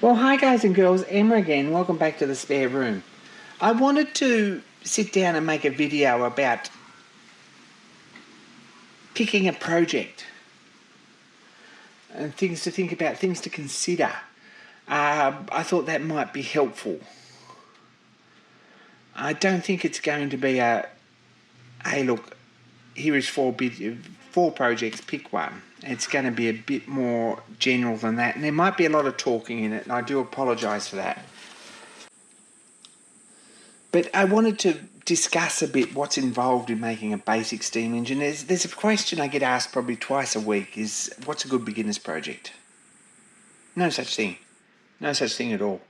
Well, hi guys and girls, Emma again. Welcome back to the spare room. I wanted to sit down and make a video about picking a project and things to think about, things to consider. I thought that might be helpful. I don't think it's going to be hey look, here is four projects, pick one. It's going to be a bit more general than that, and there might be a lot of talking in it, and I do apologise for that. But I wanted to discuss a bit what's involved in making a basic steam engine. There's a question I get asked probably twice a week is, what's a good beginner's project? No such thing. No such thing at all.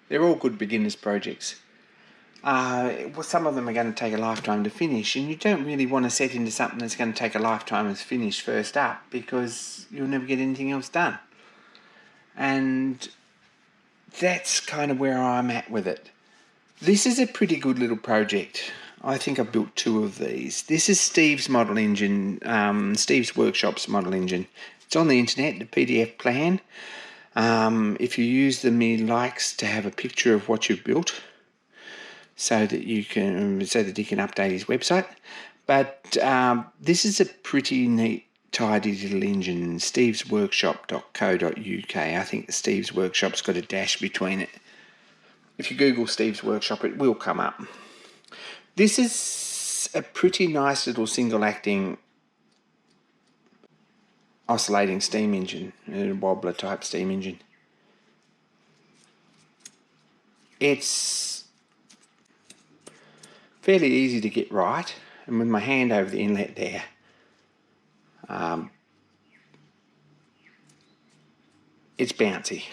They're all good beginner's projects. Well, some of them are going to take a lifetime to finish, and you don't really want to set into something that's going to take a lifetime to finish first up, because you'll never get anything else done. And that's kind of where I'm at with it. This is a pretty good little project. I think I've built two of these. This is Steve's model engine, Steve's Workshop's model engine. It's on the internet, the PDF plan. If you use them, he likes to have a picture of what you've built so that he can update his website. But this is a pretty neat, tidy little engine. stevesworkshop.co.uk. I think the Steve's Workshop's got a dash between it. If you Google Steve's Workshop, it will come up. This is a pretty nice little single-acting oscillating steam engine, a wobbler type steam engine. It's fairly easy to get right, and with my hand over the inlet there, it's bouncy,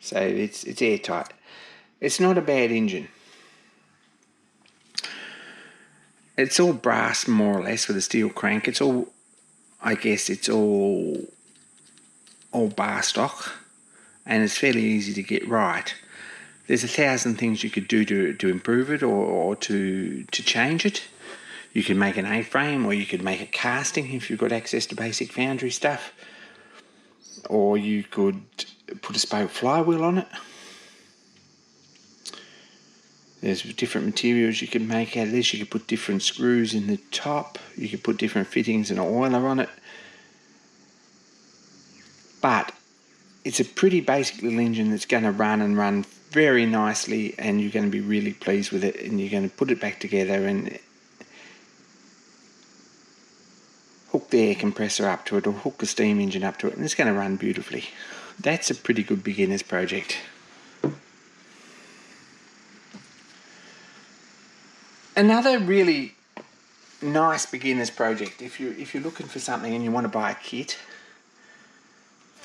so it's airtight. It's not a bad engine. It's all brass more or less with a steel crank. It's all, I guess it's all bar stock, and it's fairly easy to get right. There's 1,000 things you could do to improve it or to change it. You could make an A-frame, or you could make a casting if you've got access to basic foundry stuff, or you could put a spoke flywheel on it. There's different materials you can make out of this. You could put different screws in the top. You could put different fittings and an oiler on it. But it's a pretty basic little engine that's going to run very nicely, and you're going to be really pleased with it, and you're going to put it back together and hook the air compressor up to it, or hook the steam engine up to it, and it's going to run beautifully. That's a pretty good beginner's project. Another really nice beginner's project, if you're looking for something and you want to buy a kit,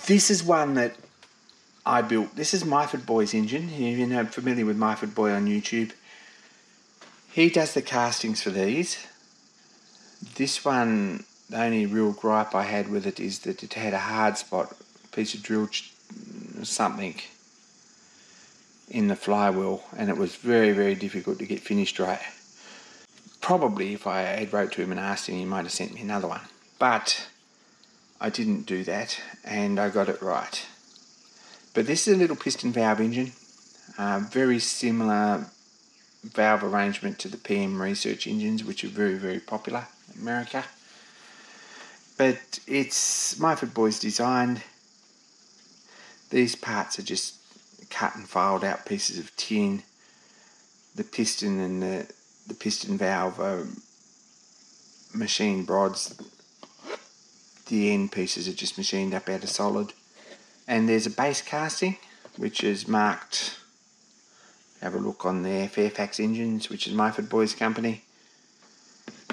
this is one that I built. This is Myford Boy's engine. You're familiar with Myford Boy on YouTube. He does the castings for these. This one, the only real gripe I had with it is that it had a hard spot, piece of drill something in the flywheel, and it was very, very difficult to get finished right. Probably if I had wrote to him and asked him, he might have sent me another one. But I didn't do that, and I got it right. But this is a little piston valve engine, very similar valve arrangement to the PM Research engines, which are very, very popular in America. But it's Myford Boys designed. These parts are just cut and filed out pieces of tin. The piston and the piston valve are machined rods. The end pieces are just machined up out of solid. And there's a base casting, which is marked, have a look on there, Fairfax Engines, which is Myford Boys company,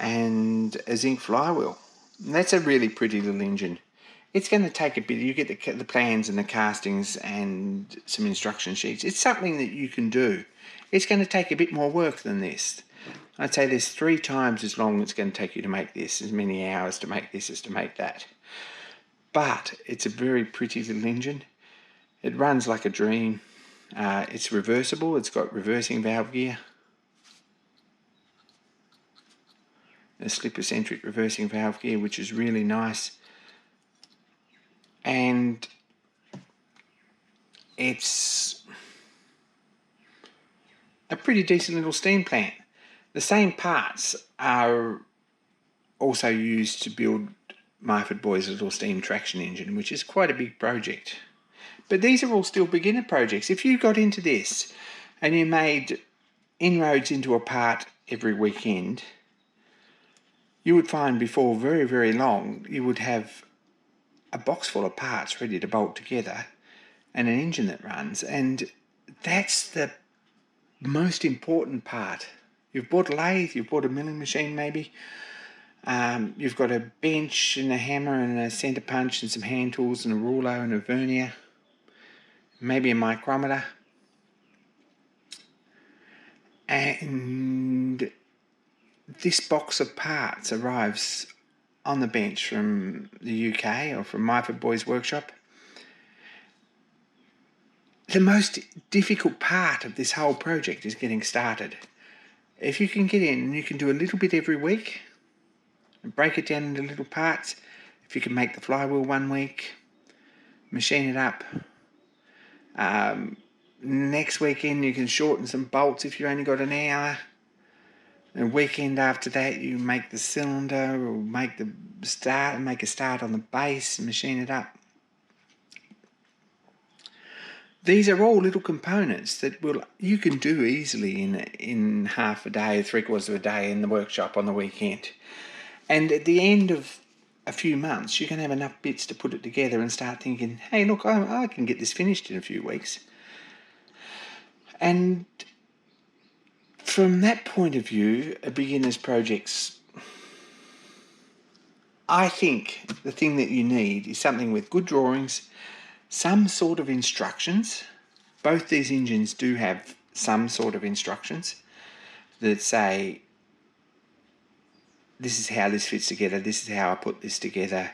and a zinc flywheel. And that's a really pretty little engine. It's going to take a bit. You get the plans and the castings and some instruction sheets. It's something that you can do. It's going to take a bit more work than this. I'd say there's 3 times as long it's going to take you to make this, as many hours to make this as to make that. But it's a very pretty little engine. It runs like a dream. It's reversible. It's got reversing valve gear, a slip-eccentric reversing valve gear, which is really nice. And it's a pretty decent little steam plant. The same parts are also used to build Myford Boys' little steam traction engine, which is quite a big project. But these are all still beginner projects. If you got into this and you made inroads into a part every weekend, you would find before very, very long, you would have a box full of parts ready to bolt together and an engine that runs. And that's the most important part. You've bought a lathe, you've bought a milling machine maybe, you've got a bench and a hammer and a centre punch and some hand tools and a ruler and a vernier, maybe a micrometer. And this box of parts arrives on the bench from the UK or from Myford Boys Workshop. The most difficult part of this whole project is getting started. If you can get in and you can do a little bit every week and break it down into little parts, if you can make the flywheel one week, machine it up, next weekend you can shorten some bolts if you only got an hour. The weekend after that you make the cylinder or make a start on the base and machine it up. These are all little components that you can do easily in half a day, 3/4 of a day in the workshop on the weekend. And at the end of a few months, you can have enough bits to put it together and start thinking, hey, look, I can get this finished in a few weeks. And from that point of view, a beginner's projects, I think the thing that you need is something with good drawings, some sort of instructions. Both these engines do have some sort of instructions that say, this is how this fits together, this is how I put this together,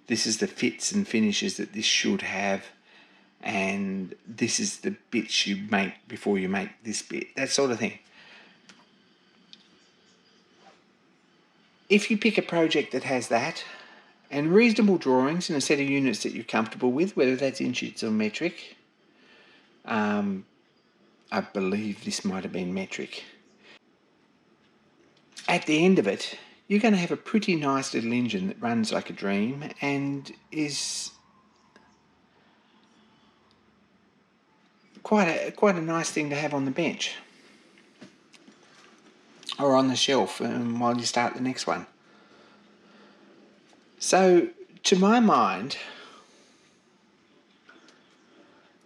this is the fits and finishes that this should have, and this is the bits you make before you make this bit, that sort of thing. If you pick a project that has that, and reasonable drawings and a set of units that you're comfortable with, whether that's inches or metric, I believe this might have been metric. At the end of it, you're going to have a pretty nice little engine that runs like a dream and is quite a nice thing to have on the bench or on the shelf while you start the next one. So, to my mind,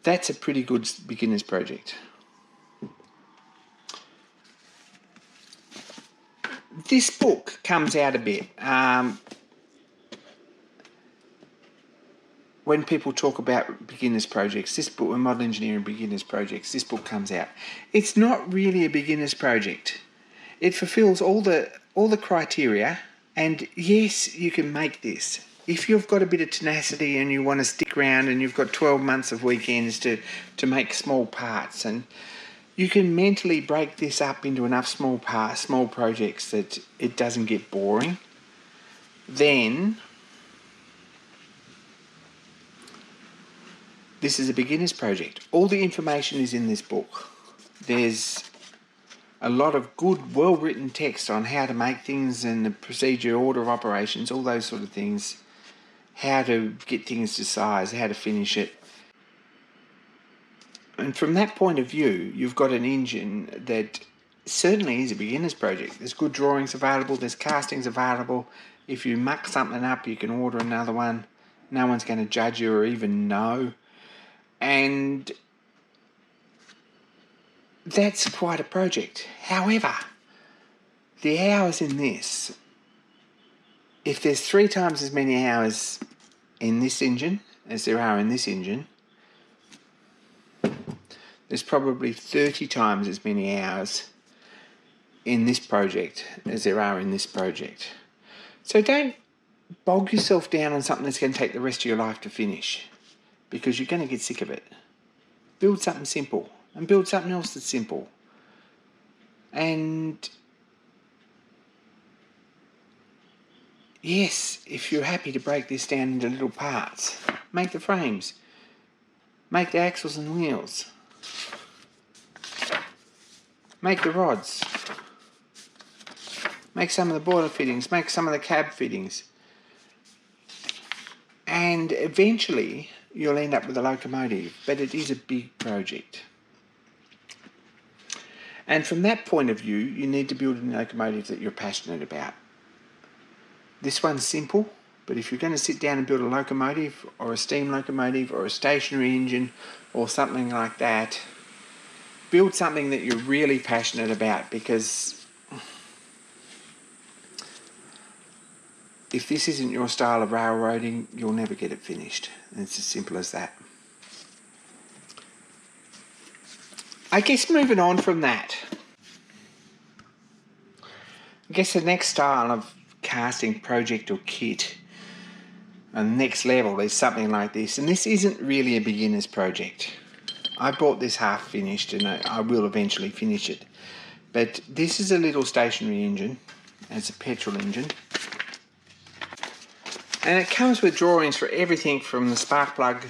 that's a pretty good beginner's project. This book comes out a bit when people talk about beginners projects. This book, Model Engineering Beginners Projects, this book comes out. It's not really a beginner's project. It fulfills all the criteria, and yes, you can make this. If you've got a bit of tenacity and you want to stick around and you've got 12 months of weekends to make small parts, and you can mentally break this up into enough small projects that it doesn't get boring, then this is a beginner's project. All the information is in this book. There's a lot of good, well-written text on how to make things and the procedure, order of operations, all those sort of things, how to get things to size, how to finish it. And from that point of view, you've got an engine that certainly is a beginner's project. There's good drawings available, there's castings available. If you muck something up, you can order another one. No one's going to judge you or even know. And that's quite a project. However, the hours in this, if there's 3 times as many hours in this engine as there are in this engine, there's probably 30 times as many hours in this project as there are in this project. So don't bog yourself down on something that's going to take the rest of your life to finish, because you're going to get sick of it. Build something simple and build something else that's simple. And yes, if you're happy to break this down into little parts, make the frames, make the axles and wheels. make the rods, make some of the boiler fittings, make some of the cab fittings. And eventually you'll end up with a locomotive, but it is a big project. And from that point of view, you need to build a locomotive that you're passionate about. This one's simple, but if you're going to sit down and build a locomotive or a steam locomotive or a stationary engine or something like that, build something that you're really passionate about, because if this isn't your style of railroading, you'll never get it finished. And it's as simple as that. I guess moving on from that, I guess the next style of casting project or kit, and the next level is something like this. And this isn't really a beginner's project. I bought this half finished and I will eventually finish it. But this is a little stationary engine. It's a petrol engine. And it comes with drawings for everything from the spark plug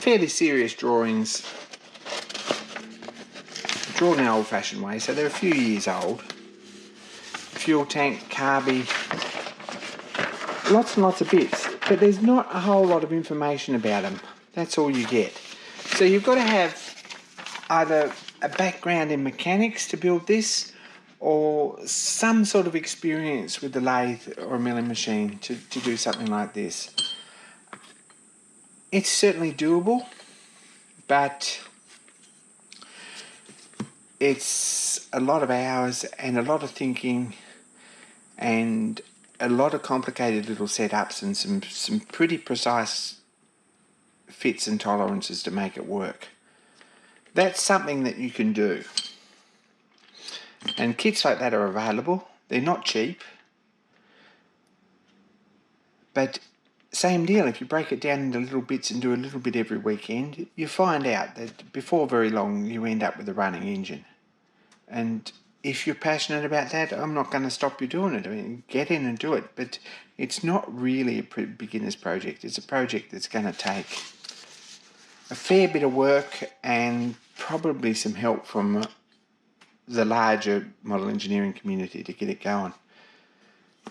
fairly serious drawings, drawn in an old-fashioned way, so they're a few years old. Fuel tank, carby, lots and lots of bits, but there's not a whole lot of information about them. That's all you get. So you've got to have either a background in mechanics to build this, or some sort of experience with the lathe or a milling machine to do something like this. It's certainly doable, but it's a lot of hours and a lot of thinking and a lot of complicated little setups and some pretty precise fits and tolerances to make it work. That's something that you can do. And kits like that are available. They're not cheap, but same deal, if you break it down into little bits and do a little bit every weekend, you find out that before very long you end up with a running engine. And if you're passionate about that, I'm not going to stop you doing it. I mean, get in and do it, but it's not really a beginner's project. It's a project that's going to take a fair bit of work and probably some help from the larger model engineering community to get it going.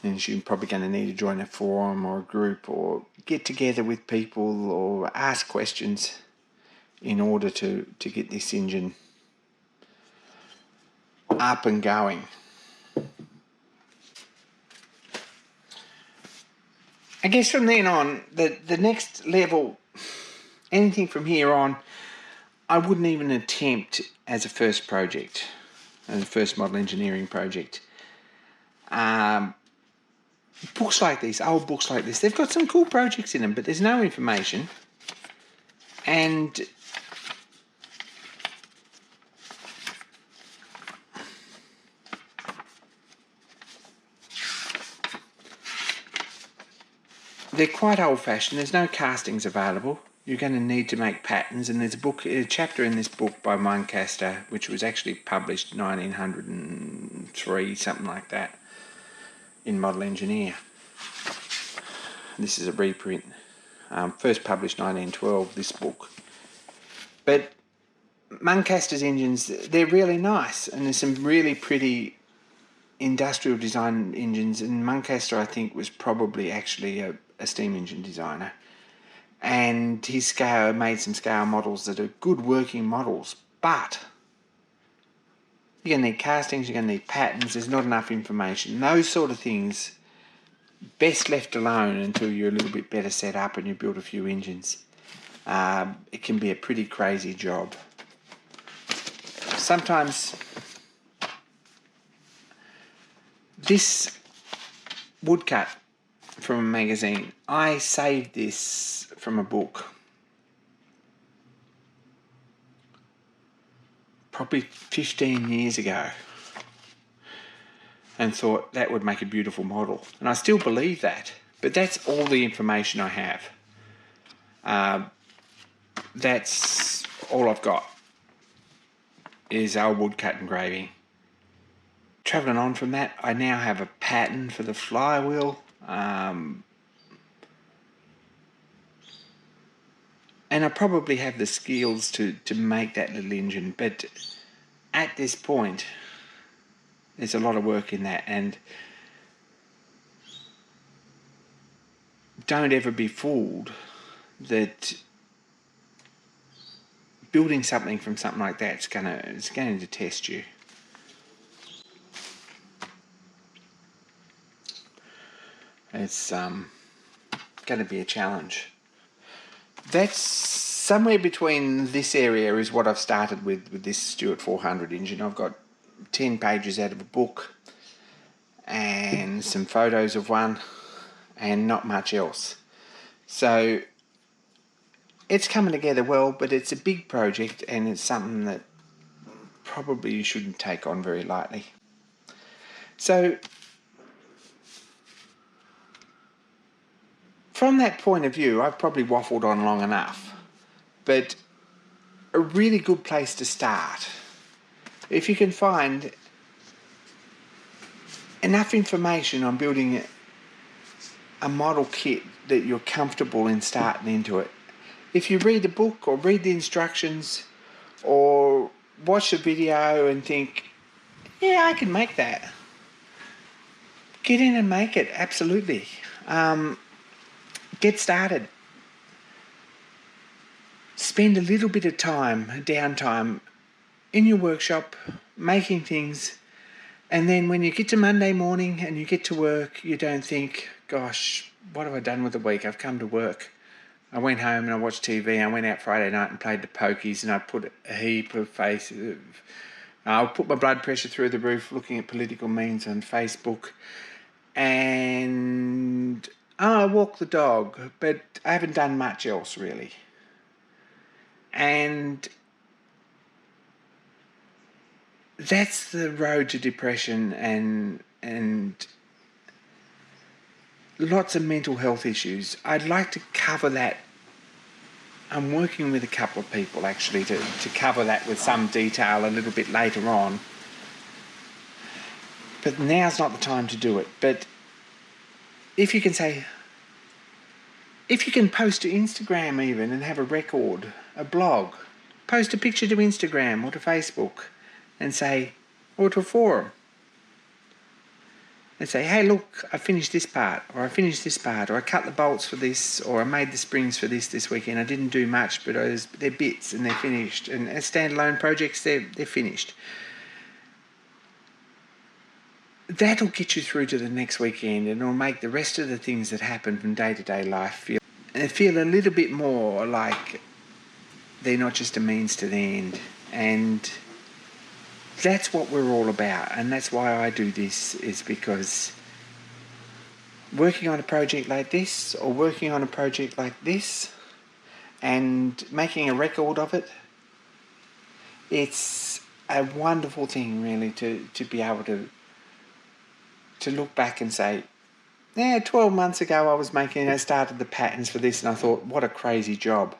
And you're probably going to need to join a forum or a group or get together with people or ask questions in order to get this engine up and going. I guess from then on, the next level, anything from here on, I wouldn't even attempt as a first project, as a first model engineering project. Books like this, old books like this, they've got some cool projects in them, but there's no information. And they're quite old-fashioned. There's no castings available. You're going to need to make patterns, and there's a chapter in this book by Muncaster, which was actually published 1903, something like that, in Model Engineer. This is a reprint. First published 1912, this book. But Muncaster's engines, they're really nice, and there's some really pretty industrial design engines, and Muncaster, I think, was probably actually a steam engine designer. And his made some scale models that are good working models, but you're going to need castings, you're going to need patterns, there's not enough information. Those sort of things, best left alone until you're a little bit better set up and you build a few engines. It can be a pretty crazy job. Sometimes this woodcut from a magazine, I saved this from a book probably 15 years ago and thought that would make a beautiful model, and I still believe that, but that's all the information I have. That's all I've got is our woodcut engraving. Travelling on from that, I now have a pattern for the flywheel. And I probably have the skills to make that little engine, but at this point, there's a lot of work in that, and don't ever be fooled that building something from something like that is going to test you. It's going to be a challenge. That's somewhere between this area is what I've started with this Stewart 400 engine. I've got 10 pages out of a book and some photos of one and not much else. So it's coming together well, but it's a big project and it's something that probably you shouldn't take on very lightly. So from that point of view, I've probably waffled on long enough, but a really good place to start, if you can find enough information on building a model kit that you're comfortable in starting into it. If you read the book or read the instructions or watch the video and think, yeah, I can make that, get in and make it, absolutely. Get started. Spend a little bit of time, downtime, in your workshop, making things, and then when you get to Monday morning and you get to work, you don't think, gosh, what have I done with the week? I've come to work. I went home and I watched TV. I went out Friday night and played the pokies, and I put a heap of I put my blood pressure through the roof looking at political memes on Facebook, and I walk the dog, but I haven't done much else really. And that's the road to depression and lots of mental health issues. I'd like to cover that. I'm working with a couple of people actually to cover that with some detail a little bit later on. But now's not the time to do it. But if you can post to Instagram even and have a record, a blog, post a picture to Instagram or to Facebook and say, or to a forum, and say, hey, look, I finished this part, or I finished this part, or I cut the bolts for this, or I made the springs for this weekend. I didn't do much, but they're bits and they're finished. And as standalone projects, they're finished. That'll get you through to the next weekend, and it'll make the rest of the things that happen from day-to-day life feel a little bit more like they're not just a means to the end. And that's what we're all about, and that's why I do this, is because working on a project like this or working on a project like this and making a record of it, it's a wonderful thing really to be able to look back and say, yeah, 12 months ago I started the patterns for this and I thought, what a crazy job.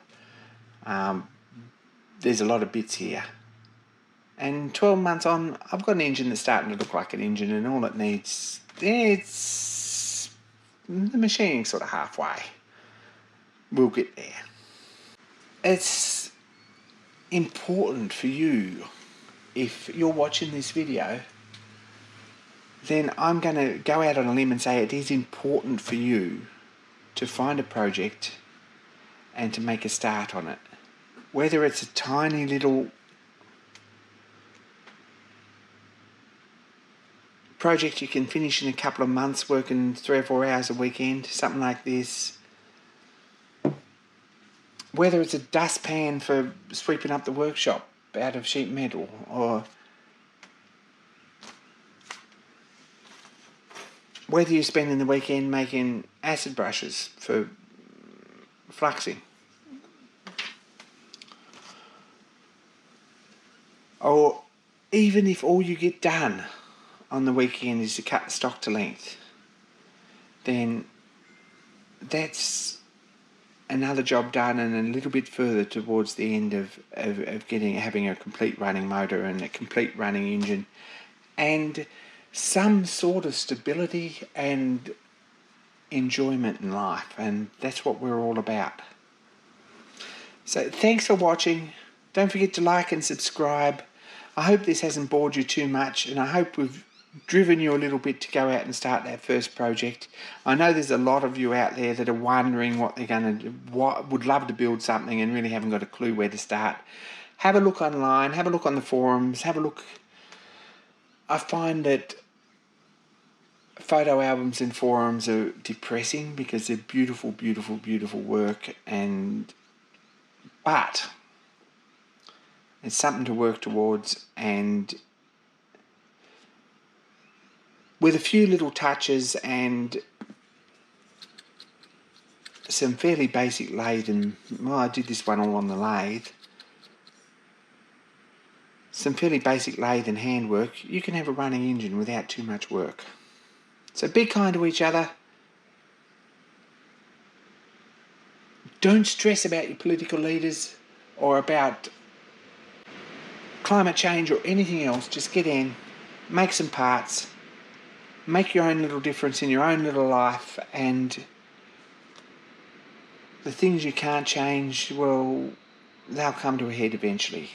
There's a lot of bits here. And 12 months on, I've got an engine that's starting to look like an engine, and all it needs, it's the machining sort of halfway. We'll get there. It's important for you, if you're watching this video, then I'm going to go out on a limb and say it is important for you to find a project and to make a start on it. Whether it's a tiny little project you can finish in a couple of months working 3 or 4 hours a weekend, something like this. Whether it's a dustpan for sweeping up the workshop out of sheet metal, or whether you're spending the weekend making acid brushes for fluxing. Or even if all you get done on the weekend is to cut the stock to length, then that's another job done and a little bit further towards the end of having a complete running motor and a complete running engine and some sort of stability and enjoyment in life. And that's what we're all about. So thanks for watching. Don't forget to like and subscribe. I hope this hasn't bored you too much, and I hope we've driven you a little bit to go out and start that first project. I know there's a lot of you out there that are wondering what they're going to do, what would love to build something and really haven't got a clue where to start. Have a look online, have a look on the forums, have a look. I find that photo albums and forums are depressing because they're beautiful, beautiful, beautiful work, but it's something to work towards, and with a few little touches and some fairly basic lathe, and well, I did this one all on the lathe. Some fairly basic lathe and handwork, you can have a running engine without too much work. So be kind to each other. Don't stress about your political leaders or about climate change or anything else. Just get in, make some parts, make your own little difference in your own little life, and the things you can't change, well, they'll come to a head eventually.